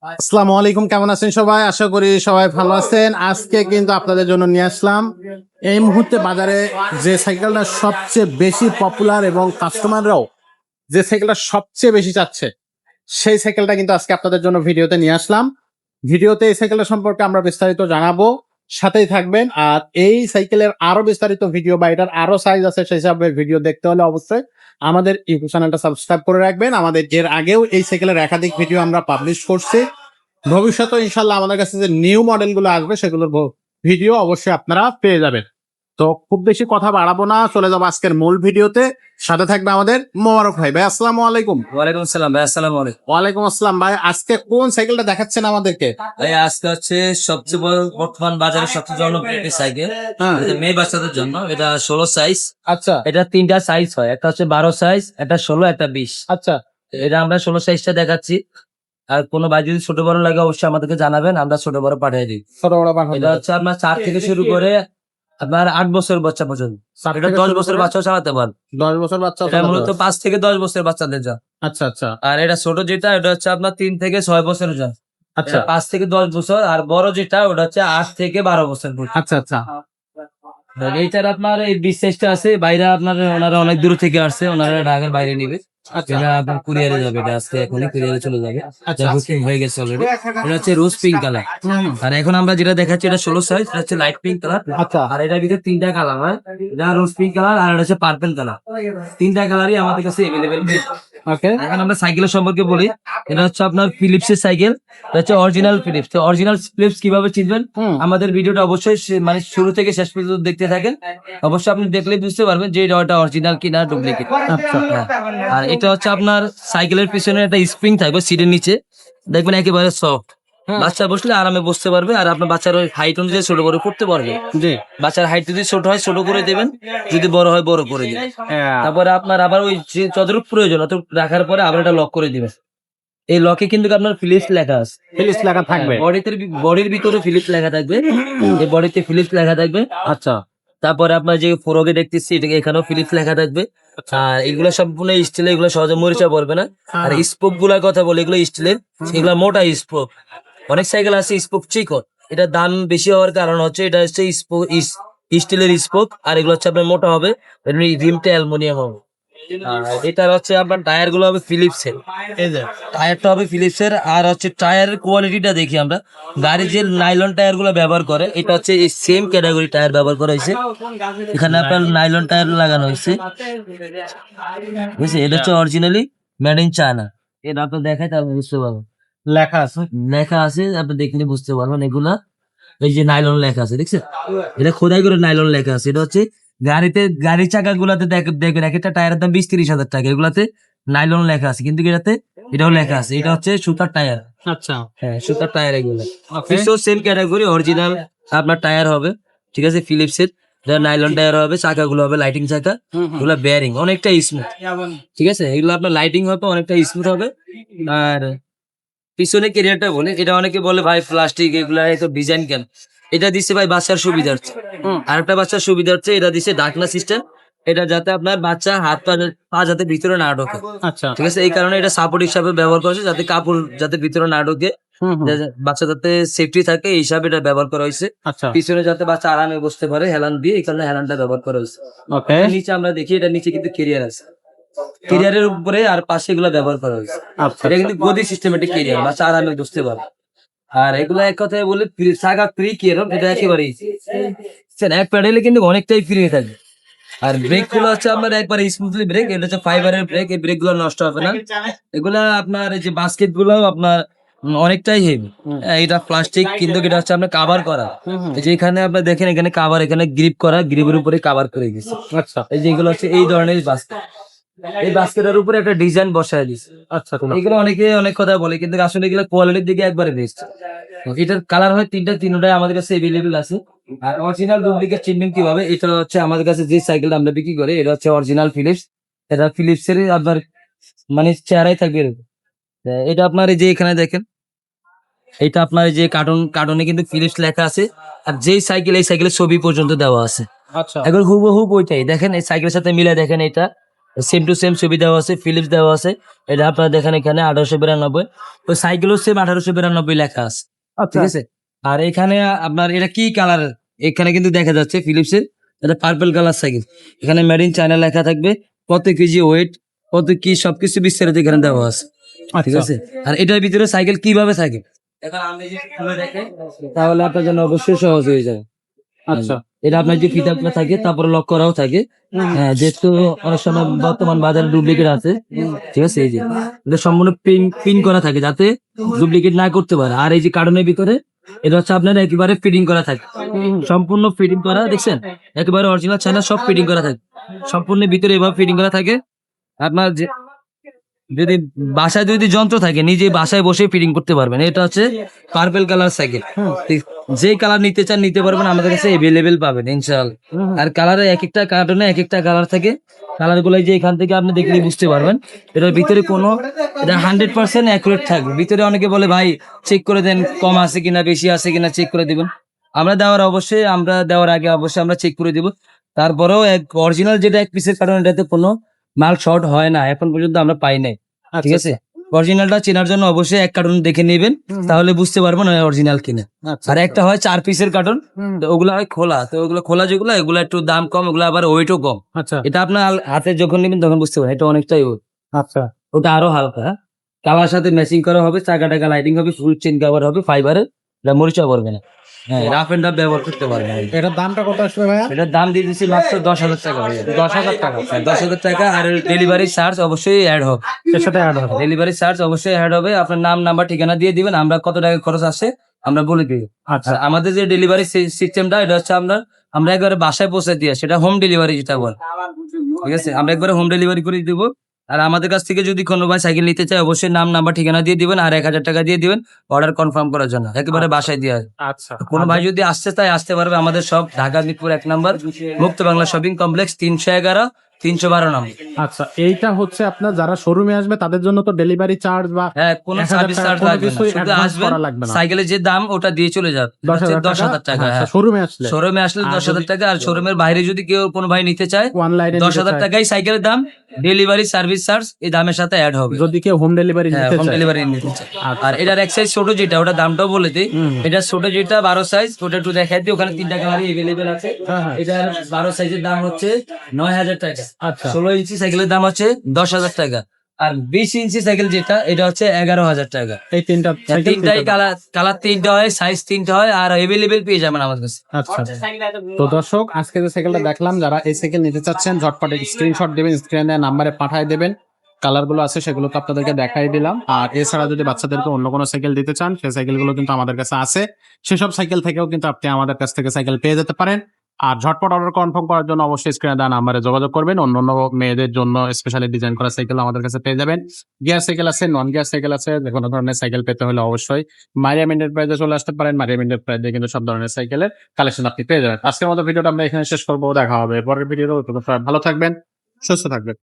আসসালামু আলাইকুম, কেমন আছেন সবাই? আশা করি সবাই ভালো আছেন। আজকে কিন্তু আপনাদের জন্য নিয়ে আসলাম এই মুহূর্তে বাজারে যে সাইকেলটা সবচেয়ে বেশি পপুলার এবং কাস্টমাররাও যে সাইকেলটা সবচেয়ে বেশি চাচ্ছে সেই সাইকেলটা কিন্তু আজকে আপনাদের জন্য ভিডিওতে নিয়ে আসলাম। ভিডিওতে এই সাইকেলটা সম্পর্কে আমরা বিস্তারিত জানাবো, সাথেই থাকবেন। আর এই সাইকেলের আরো বিস্তারিত ভিডিও বা এটার আরো সাইজ আছে সেই হিসাবে ভিডিও দেখতে হলে অবশ্যই আমাদের ইউটিউব চ্যানেলটা সাবস্ক্রাইব করে রাখবেন। আমাদের এর আগেও এই সাইকেলের একাধিক ভিডিও আমরা পাবলিশ করছি। ভবিষ্যতে ইনশাল্লাহ আমাদের কাছে যে নিউ মডেলগুলো আসবে সেগুলোর ভিডিও অবশ্যই আপনারা পেয়ে যাবেন। তো খুব বেশি কথা বাড়াবো না, চলে যাবো আজকের মূল ভিডিওতে। সাথে থাকবে আমাদের মোবারক ভাই। ভাই আসসালামু আলাইকুম। ওয়ালাইকুম আসসালাম ভাই। আসসালামু আলাইকুম। ওয়ালাইকুম আসসালাম ভাই। আজকে কোন সাইকেলটা দেখাচ্ছেন আমাদেরকে? ভাই আজকে হচ্ছে সবচেয়ে বড় বর্তমান বাজারে সবচেয়ে জনপ্রিয় একটি সাইকেল। হ্যাঁ। এটা মেয়ে বাচ্চাদের জন্য। এটা 16 সাইজ। আচ্ছা এটা তিনটা সাইজ হয়, একটা হচ্ছে 12 সাইজ, একটা 16, একটা 20। আচ্ছা। এটা আমরা 16 সাইজটা দেখাচ্ছি। আর কোনো ভাই যদি ছোট বড় লাগে অবশ্যই আমাদেরকে জানাবেন, আমরা ছোট বড় পাঠিয়ে দিই। ছোট বড় এটা হচ্ছে আপনার 4 থেকে শুরু করে আপনার 8 বছর বাচ্চা পর্যন্ত। এটা 10 বছর বাচ্চাও চালাতে পারেন। 10 বছর বাচ্চা। এটা মূলত 5 থেকে 10 বছর বাচ্চাদের যা। আচ্ছা আচ্ছা আর এটা ছোট যেটা এটা হচ্ছে আপনার 3 থেকে 6 বছরের যা। আচ্ছা 5 থেকে 10 বছর। আর বড় যেটা ওটা হচ্ছে 8 থেকে 12 বছর পর্যন্ত। আচ্ছা আচ্ছা এইটার আপনার এই বিশেষটা আছে বাইরে, আপনার ওনারা অনেক দূর থেকে আসছে, ওনারা ঢাকার বাইরে নিবে। এটা আপনার কুরিয়ারে যাবে, এটা আজকে এখনই কুরিয়ারে চলে যাবে। আচ্ছা। বুকিং হয়ে গেছে অলরেডি। এটা হচ্ছে রোজ পিঙ্ক কালার। আর এখন আমরা যেটা দেখাচ্ছি এটা 16 সাইজ, এটা হচ্ছে লাইট পিঙ্ক কালার। আচ্ছা আর এটার ভিতরে 3টা কালার হয়, এটা রোজ পিঙ্ক কালার আর এটা হচ্ছে পার্পল কালার। 3টা কালারই আমাদের কাছে अवेलेबल। ওকে। এখন আমরা সাইকেলের সম্পর্কে বলি। এটা হচ্ছে আপনার ফিলিপসের সাইকেল। এটা হচ্ছে অরিজিনাল ফিলিপস। তো অরিজিনাল ফিলিপস কিভাবে চিনবেন? আমাদের ভিডিওটা অবশ্যই মানে শুরু থেকে শেষ পর্যন্ত দেখতে থাকেন। অবশ্যই আপনি দেখলে বুঝতে পারবেন যে এটা অরিজিনাল কিনা ডুপ্লিকেট। আর এটা হচ্ছে আপনার সাইকেলের পিছনে একটা স্প্রিং থাকবে সিটের নিচে, দেখবেন একেবারে সফট। বাচ্চা বসলে আরামে বসতে পারবে। আর আপনার বাচ্চার ওই হাইট অনুযায়ী ছোট বড় করতে পারবে। জি। বাচ্চার হাইট যদি ছোট হয় ছোট করে দেবেন, যদি বড় হয় বড় করে দিবেন। তারপরে আপনার আবার ওই যে যতটুকু প্রয়োজন অত রাখার পরে আবার এটা লক করে দিবেন। এই লকে কিন্তু আপনার ফিলিপস লেখা আছে। ফিলিপস লেখা থাকবে। বডির ভিতরে ফিলিপস লেখা থাকবে। এই বডিতে ফিলিপস লেখা থাকবে। আচ্ছা তারপরে আপনার যে ফোরকে দেখতেছি এটা এখানেও ফিলিপস লেখা থাকবে। আর এগুলো সম্পূর্ণ স্টিলের, এগুলো সহজে মরিচা পড়বে না। আর স্পোক গুলার কথা বলি, এগুলো স্টিলের, এগুলো মোটা স্পোক। অনেক সাইকেল আছে স্পোক চিকন, এটা দাম বেশি হওয়ার কারণ হচ্ছে এটা হচ্ছে স্টিলের স্পোক। আর এগুলো হচ্ছে আপনার মোটা হবে, রিমটা অ্যালুমিনিয়াম হবে। আর এটা হচ্ছে আপনার টায়ার গুলো হবে ফিলিপসের। টায়ারটা হবে ফিলিপসের। আর হচ্ছে টায়ারের কোয়ালিটিটা দেখি আমরা। গাড়ি যে নাইলন টায়ার গুলো ব্যবহার করে এটা হচ্ছে এই সেম ক্যাটাগরি টায়ার ব্যবহার করা হয়েছে। এখানে আপনার নাইলন টায়ার লাগানো হয়েছে, বুঝছে? এটা হচ্ছে অরিজিনালি মেড ইন চায়না। এটা আপনার দেখায় তাহলে বুঝতে পারবেন। লেখা আছে। লেখা আছে, আপনি দেখলে বুঝতে পারবেন। এগুলা এই যে নাইলন লেখা আছে, দেখছেন? এটা খোদাই করে নাইলন লেখা আছে। এটা হচ্ছে গাড়ির চাকা গুলাতে দেখবেন এক একটা টায়ারের দাম 20-30 হাজার টাকা, এগুলাতে নাইলন লেখা আছে, কিন্তু এটাও লেখা আছে। এটা হচ্ছে সুতার টায়ার। আচ্ছা হ্যাঁ, সুতার টায়ার এগুলো। সেম ক্যাটাগরি অরিজিনাল আপনার টায়ার হবে, ঠিক আছে? ফিলিপসের নাইলন টায়ার হবে, চাকাগুলো হবে লাইটিং চাকা, এগুলো বেয়ারিং অনেকটা স্মুথ, ঠিক আছে? এগুলো আপনার লাইটিং হবে অনেকটা স্মুথ হবে। আর পিছনে ক্যারিয়ারটা বলে, এটা অনেকে বলে ভাই প্লাস্টিক এগুলা এত ডিজাইন কেন? এটা দিচ্ছে ভাই বাচ্চার সুবিধার্থে। আরেকটা বাচ্চার সুবিধার্থে এটা দিচ্ছে ডাকনা সিস্টেম। এটা যাতে আপনার বাচ্চা হাত পা যাতে ভিতরে না ঢোকে, আচ্ছা ঠিক আছে? এই কারণে এটা সাপোর্ট হিসাবে ব্যবহার করা হয়েছে, যাতে কাপড় যাতে ভিতরে না ঢোকে, বাচ্চা যাতে সেফটি থাকে এই হিসাবে এটা ব্যবহার করা হয়েছে। আচ্ছা পিছনে যাতে বাচ্চা আরামে বসতে পারে হেলান দিয়ে, এই কারণে হেলানটা ব্যবহার করা হয়েছে। ওকে। নিচে আমরা দেখি এটা নিচে কিন্তু ক্যারিয়ার আছে, ক্যারিয়ারের উপরে আর পাশে এগুলো ব্যবহার করা হয়েছে। আচ্ছা এটা কিন্তু গদি সিস্টেমেটিক ক্যারিয়ার, বাচ্চা আরামে বসতে পারে। আর এগুলা এক কথায় বলে চাকা ফ্রি ক্যারিয়ার, এটা একেবারে এক প্যাডেলে কিন্তু অনেকটাই ফ্রি থাকে। আর ব্রেক গুলো হচ্ছে আপনার একবারে স্মুথলি ব্রেক, এটা হচ্ছে ফাইবারের ব্রেক, এই ব্রেক গুলো নষ্ট হবে না। এগুলা আপনার এই যে বাস্কেট গুলো আপনার অনেকটাই হেভি। এটা প্লাস্টিক, কিন্তু এটা হচ্ছে আপনার কাভার করা। এই যে এখানে আপনার দেখেন এখানে কাভার, এখানে গ্রিপ করা, গ্রিপের উপরে কাভার করে গেছে। আচ্ছা এই যে এগুলো হচ্ছে এই ধরনের বাস্কেট, এই বাস্কেটের উপরে একটা ডিজাইন বসায় দিছে। আচ্ছা এগুলো অনেকে অনেক কথা বলে, কিন্তু আসলে এগুলো কোয়ালিটির দিকে একবারে বেস্ট। এটার কালার হয় তিনটাই আমাদের কাছে এভেলেবেল আছে। আর অরিজিনাল ডুপ্লিকেট চিনবেন কিভাবে? এটা হচ্ছে আমাদের কাছে যে সাইকেলটা আমরা বিক্রি করি এটা হচ্ছে অরিজিনাল ফিলিপস। এটা ফিলিপসের আপনার মানে চেহারাই থাকবে এরকম। এটা আপনার এই যে এখানে দেখেন, এটা আপনার এই যে কার্টুনে কিন্তু ফিলিপস লেখা আছে। আর যেই সাইকেল, এই সাইকেলের ছবি পর্যন্ত দেওয়া আছে। আচ্ছা এখন হুবহুব ওইটাই দেখেন, এই সাইকেলের সাথে মিলে দেখেন এটা সেম টু সেম ছবি দেওয়া আছে, ফিলিপস দেওয়া আছে। এটা আপনারা দেখেন এখানে 1892। ওই সাইকেলও সেম 1892 লেখা আছে, ঠিক আছে। আর এখানে আপনার এটা কি কালার, এখানে কিন্তু দেখা যাচ্ছে ফিলিপসের এটা পার্পল কালার সাইকেল। এখানে মেড ইন চায়না লেখা থাকবে, কত কেজি ওয়েট, কত কি সবকিছু বিস্তারিত এখানে দেওয়া আছে, ঠিক আছে। আর এটার ভিতরে সাইকেল কিভাবে থাকে এখন আমি যদি খুলে দেখেন তাহলে আপনার জন্য অবশ্যই সহজ হয়ে যাবে। আচ্ছা এটা আপনার যে ফিতাগুলো থাকে তারপরে লক করাও থাকে। হ্যাঁ, যেহেতু অনেক সময় বর্তমান বাজারে ডুপ্লিকেট আছে, ঠিক আছে। এই যে এটা সম্পূর্ণ পিন করা থাকে যাতে ডুপ্লিকেট না করতে পারে। আর এই যে কার্টনের ভিতরে এটা হচ্ছে আপনার একেবারে ফিটিং করা থাকে, সম্পূর্ণ ফিটিং করা, দেখছেন একেবারে অরিজিনাল চায়না সব ফিটিং করা থাকে, সম্পূর্ণ ভিতরে এভাবে ফিটিং করা থাকে। আপনার যদি বাসায় যদি যন্ত্র থাকে নিজে বাসায় বসে ফিটিং করতে পারবেন। এটা হচ্ছে পার্পল কালার সাইকেল, যে কালার নিতে চান নিতে পারবেন, আমাদের কাছে এভেলেবেল পাবেন ইনশাআল্লাহ। আর কালারে এক একটা কার্টনে এক একটা কালার থাকে, কালার গুলো যে এখান থেকে আপনি দেখলে বুঝতে পারবেন। এটার ভিতরে কোনো এটা 100% অ্যাকুরেট থাকবে। ভিতরে অনেকে বলে ভাই চেক করে দেন কম আছে কিনা বেশি আছে কিনা চেক করে দিবেন, আমরা দেওয়ার আগে অবশ্যই আমরা চেক করে দিব। তারপরেও অরিজিনাল যেটা এক পিসের কার্টন এটাতে কোনো মাল শর্ট হয় না, এখন পর্যন্ত আমরা পাই নাই, ঠিক আছে। অরিজিনালটা চেনার জন্য অবশ্যই এক কার্টন দেখে নেবেন, তাহলে বুঝতে পারবেন অরিজিনাল কিনা। আর একটা হয় 4 পিসের কার্টন, ওগুলা হয় খোলা, তো ওগুলো খোলা যেগুলো এগুলো একটু দাম কম, ওগুলো আবার ওয়েটও কম। আচ্ছা এটা আপনার হাতে যখন নেবেন তখন বুঝতে পারবেন এটা অনেকটাই weight। আচ্ছা ওটা আরো হালকা, কালার সাথে ম্যাচিং করা হবে, চাকা টাকা লাইটিং হবে, ফুল চেন কভার হবে ফাইবারের, এটা মরিচা পড়বে না। হ্যাঁ, রাফ এন্ড রাফ ব্যবহার করতে পারবেন। এটার দামটা কত আসবে ভাইয়া? এটার দাম দিয়ে দিচ্ছি মাত্র 10,000 টাকা। 10,000 টাকা 10,000 টাকা। আর ডেলিভারি চার্জ অবশ্যই অ্যাড হবে, এর সাথে অ্যাড হবে। ডেলিভারি চার্জ অবশ্যই অ্যাড হবে। আপনার নাম নাম্বার ঠিকানা দিয়ে দিবেন, আমরা কত টাকা খরচ আসে আমরা বলে দিই। আচ্ছা আর আমাদের যে ডেলিভারি সিস্টেমটা এটা হচ্ছে আমরা একবারে বাসায় পৌঁছে দিয়ে, সেটা হোম ডেলিভারি যেটা বল, ঠিক আছে। আমরা একবারে হোম ডেলিভারি করে দিব। আর আমাদের কাছ থেকে যদি কোনো ভাই সাইকেল নিতে চায় অবশ্যই নাম নাম্বার ঠিকানা দিয়ে দিবেন আর 1,000 টাকা দিয়ে দিবেন অর্ডার কনফার্ম করার জন্য, একেবারে বাসায় দিয়ে আসবে। আচ্ছা কোনো ভাই যদি আসতে চায় আসতে পারবে। আমাদের সব ঢাকা মিরপুর 1 নম্বর মুক্ত বাংলা শপিং কমপ্লেক্স 311 312 নম্বর। আচ্ছা এইটা হচ্ছে আপনার যারা শোরুমে আসবে তাদের জন্য তো ডেলিভারি চার্জ বা হ্যাঁ, কোনো 1,000 সার্ভিস টাকা চার্জ কোনো লাগবে না, কিছুই শুধু অ্যাডভান্স আসবেন করা লাগবে না। সাইকেলের যে দাম ওটা দিয়ে চলে যাবে, 10,000 10,000 টাকা। শোরুমে আসলে শোরুমে আসলে আর 10,000 টাকা। আর শোরুমের বাইরে যদি কেউ কোনো ভাই নিতে চায় অনলাইনে 10,000 টাকাই সাইকেলের দাম, ডেলিভারি সার্ভিস চার্জ এই দামের সাথে অ্যাড হবে যদি কেউ হোম ডেলিভারি হ্যাঁ, নিতে হোম চায়। ডেলিভারি নিতে চায়। আচ্ছা। আর এটার এক সাইজ ছোট যেটা ওটা দামটাও বলে দিই। এটা ছোট যেটা 12 সাইজ, ওটা একটু দেখাই দিই। ওখানে 3টা কালারই अवेलेबल আছে। হ্যাঁ, হ্যাঁ। এটার 12 সাইজের দাম হচ্ছে 9,000 টাকা। আচ্ছা 16 ইঞ্চি সাইকেলের দাম হচ্ছে 10,000 টাকা। আর 20 ইঞ্চি সাইকেল যেটা এটা হচ্ছে 11,000 টাকা। এই তিনটা সাইকেল তিনটাই কালার তিনটা হয়, সাইজ তিনটা হয়, আর अवेलेबल পেয়ে যাবেন আমার কাছে। আচ্ছা তো দর্শক আজকে যে সাইকেলটা দেখলাম, যারা এই সাইকেল নিতে চাচ্ছেন ঝটপট স্ক্রিনশট দেবেন, স্ক্রিনে নাম্বারে পাঠিয়ে দেবেন। কালার গুলো আছে সেগুলো তো আপনাদেরকে দেখাই দিলাম। আর এছাড়া যদি বাচ্চাদেরকে অন্য কোনো সাইকেল দিতে চান সেই সাইকেল গুলো কিন্তু আমাদের কাছে আছে, সেসব সাইকেল থেকেও কিন্তু আপনি আমাদের কাছ থেকে সাইকেল পেয়ে যেতে পারেন। আর ঝটপট অর্ডার কনফার্ম করার জন্য অবশ্যই স্ক্রিনে দেওয়া নাম্বারে যোগাযোগ করবেন। অন্য মেয়েদের জন্য স্পেশালি ডিজাইন করা সাইকেল আমাদের কাছে পেয়ে যাবেন। গিয়ার সাইকেল আছে, নন গিয়ার সাইকেল আছে। যে কোনো ধরনের সাইকেল পেতে হলে অবশ্যই মারিয়াম এন্টারপ্রাইজে চলে আসতে পারেন। মারিয়াম এন্টারপ্রাইজে কিন্তু সব ধরনের সাইকেলের কালেকশন আপনি পেয়ে যাবেন। আজকের মতো ভিডিওটা আমরা এখানে শেষ করবো, দেখা হবে পরের ভিডিওতে। সবাই ভালো থাকবেন, সুস্থ থাকবেন।